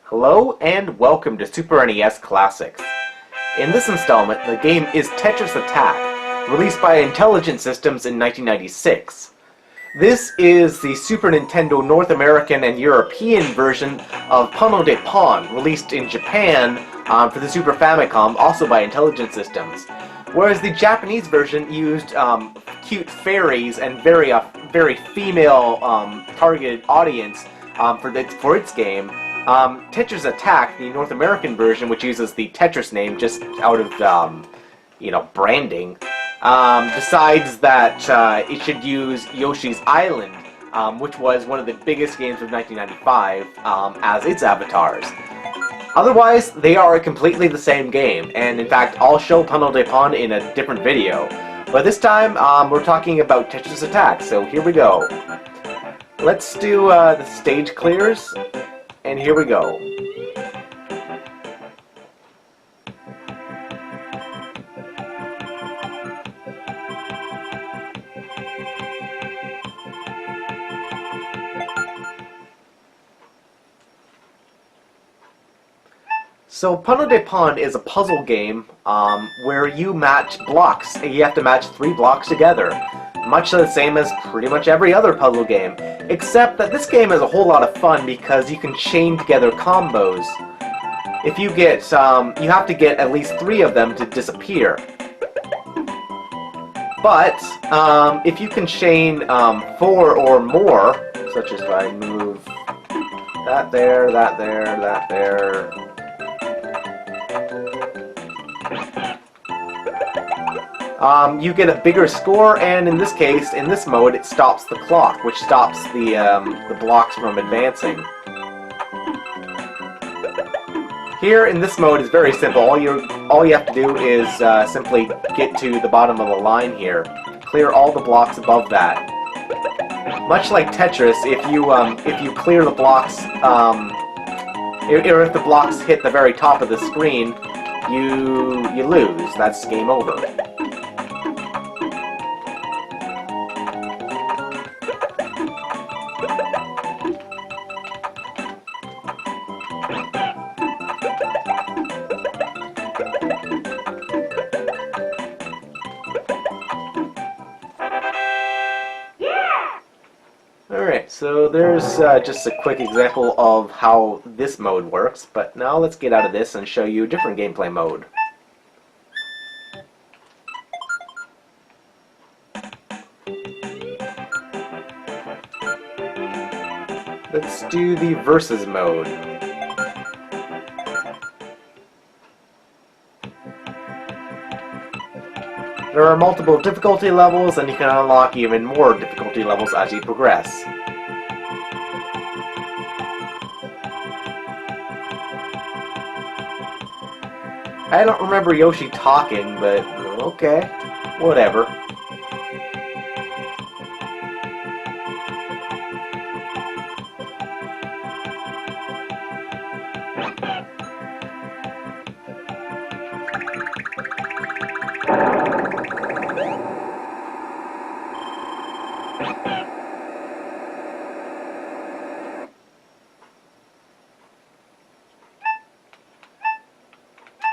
Hello and welcome to Super NES Classics. In this installment, the game is Tetris Attack, released by Intelligent Systems in 1996. This is the Super Nintendo North American and European version of Puno de Pon, released in Japan for the Super Famicom, also by Intelligent Systems. Whereas the Japanese version used cute fairies and very female targeted audience for its game. Tetris Attack, the North American version, which uses the Tetris name just out of branding, decides that it should use Yoshi's Island, which was one of the biggest games of 1995, as its avatars. Otherwise, they are completely the same game, and in fact, I'll show Puno de Pon in a different video. But this time, we're talking about Tetris Attack, so here we go. Let's do the stage clears, and here we go. So Puno de Pon is a puzzle game where you match blocks. You have to match 3 blocks together. Much the same as pretty much every other puzzle game. Except that this game is a whole lot of fun because you can chain together combos. If you get, you have to get at least 3 of them to disappear. But if you can chain 4 or more, such as if I move that there, that there, that there, you get a bigger score, and in this case, in this mode, it stops the clock, which stops the blocks from advancing. Here, in this mode, is very simple. All you have to do is simply get to the bottom of the line here. Clear all the blocks above that. Much like Tetris, if you clear the blocks, or if the blocks hit the very top of the screen, you lose. That's game over. Alright, so there's just a quick example of how this mode works, but now let's get out of this and show you a different gameplay mode. Let's do the versus mode. There are multiple difficulty levels, and you can unlock even more difficulty levels as you progress. I don't remember Yoshi talking, but okay, whatever.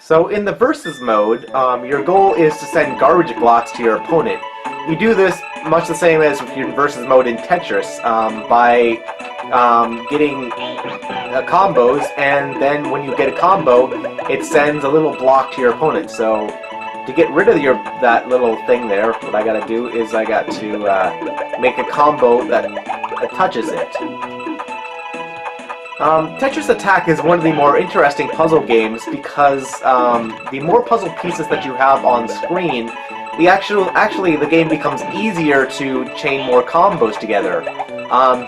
So in the versus mode, your goal is to send garbage blocks to your opponent. You do this much the same as your versus mode in Tetris, by getting combos, and then when you get a combo, it sends a little block to your opponent. So to get rid of that little thing there, what I gotta do is I got to make a combo that touches it. Tetris Attack is one of the more interesting puzzle games because the more puzzle pieces that you have on screen, actually the game becomes easier to chain more combos together,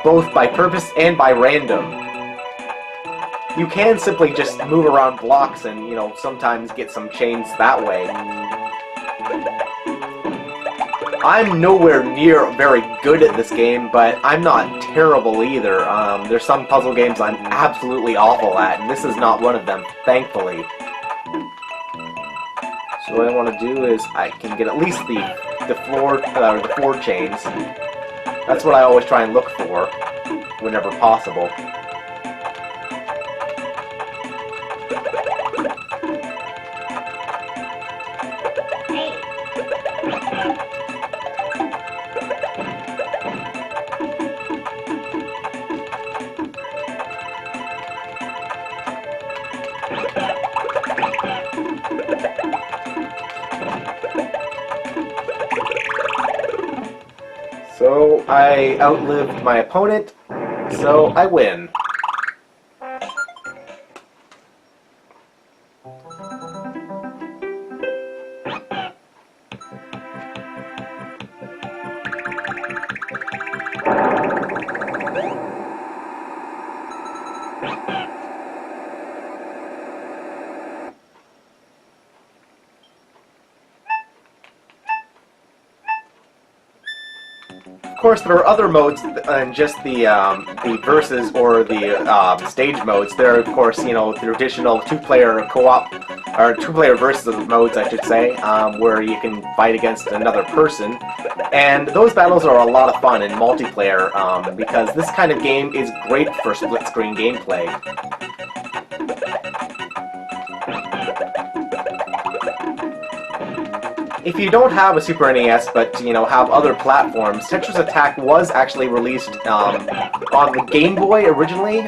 both by purpose and by random. You can simply just move around blocks and, sometimes get some chains that way. I'm nowhere near very good at this game, but I'm not terrible either. There's some puzzle games I'm absolutely awful at, and this is not one of them, thankfully. So what I want to do is I can get at least the floor chains. That's what I always try and look for, whenever possible. So I outlived my opponent, so I win. Of course, there are other modes than just the versus or the stage modes. There are, of course, you know, traditional two-player co-op or two-player versus modes, I should say, where you can fight against another person, and those battles are a lot of fun in multiplayer because this kind of game is great for split-screen gameplay. If you don't have a Super NES, but you know have other platforms, Tetris Attack was actually released on the Game Boy originally.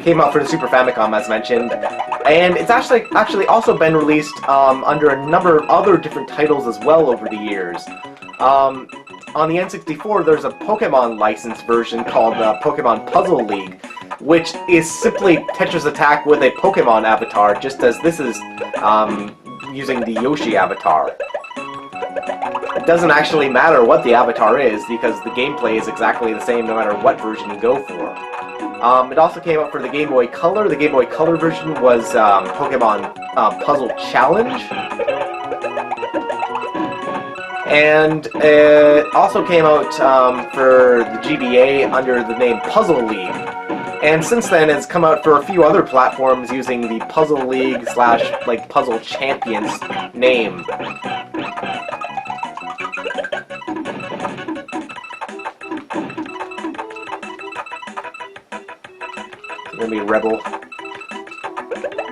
Came out for the Super Famicom, as mentioned, and it's actually also been released under a number of other different titles as well over the years. On the N64, there's a Pokemon licensed version called Pokemon Puzzle League, which is simply Tetris Attack with a Pokemon avatar, just as this is using the Yoshi avatar. It doesn't actually matter what the avatar is, because the gameplay is exactly the same no matter what version you go for. It also came out for the Game Boy Color. The Game Boy Color version was Pokemon Puzzle Challenge. And it also came out for the GBA under the name Puzzle League. And since then, it's come out for a few other platforms using the Puzzle League / like Puzzle Champions name. It's gonna be Rebel.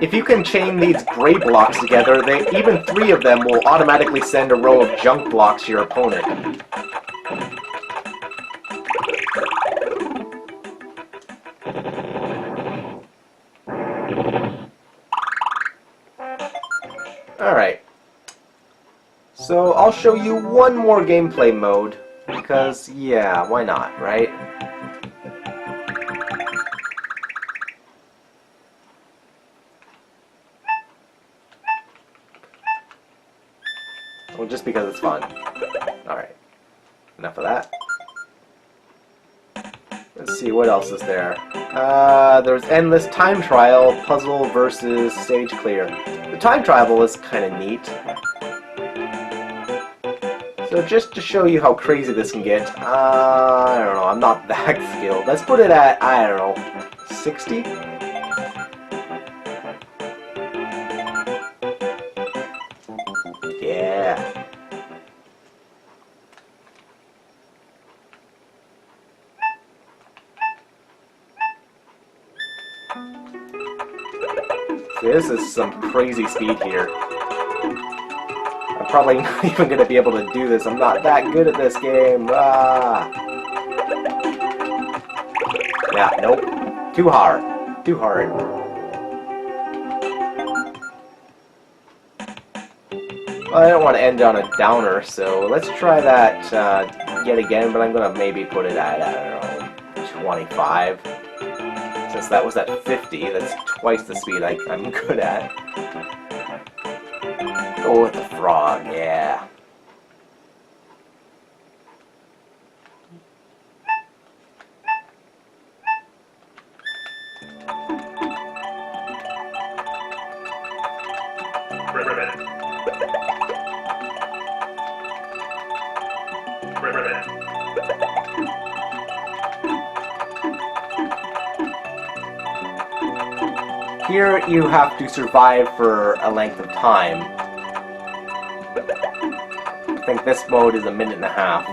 If you can chain these gray blocks together, even 3 of them will automatically send a row of junk blocks to your opponent. Alright, so I'll show you one more gameplay mode, because, yeah, why not, right? Well, just because it's fun. Alright, enough of that. Let's see, what else is there? There's Endless Time Trial, Puzzle versus Stage Clear. The time travel is kind of neat. So just to show you how crazy this can get, I don't know, I'm not that skilled. Let's put it at, I don't know, 60? Yeah. See, this is some crazy speed here. I'm probably not even going to be able to do this. I'm not that good at this game. Ah. Yeah, nope. Too hard. Too hard. Well, I don't want to end on a downer, so let's try that yet again, but I'm going to maybe put it at, I don't know, 25. Since that was at 50, that's twice the speed I'm good at. Go with the frog, yeah. Here you have to survive for a length of time. I think this mode is a minute and a half.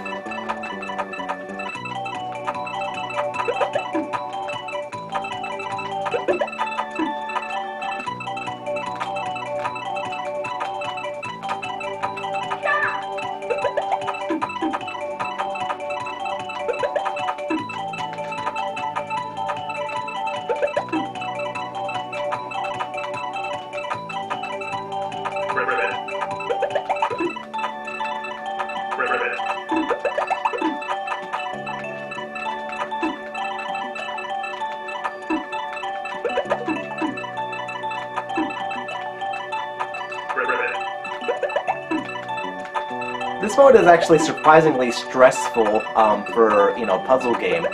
This mode is actually surprisingly stressful for, you know, puzzle game.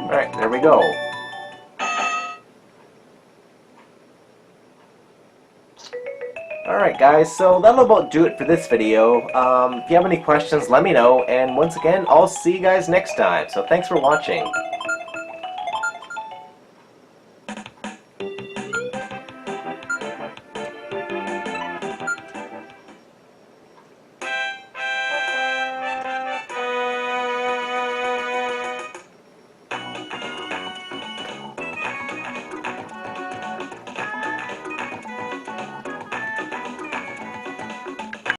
Alright, there we go. Alright guys, so that'll about do it for this video. If you have any questions, let me know, and once again, I'll see you guys next time. So thanks for watching.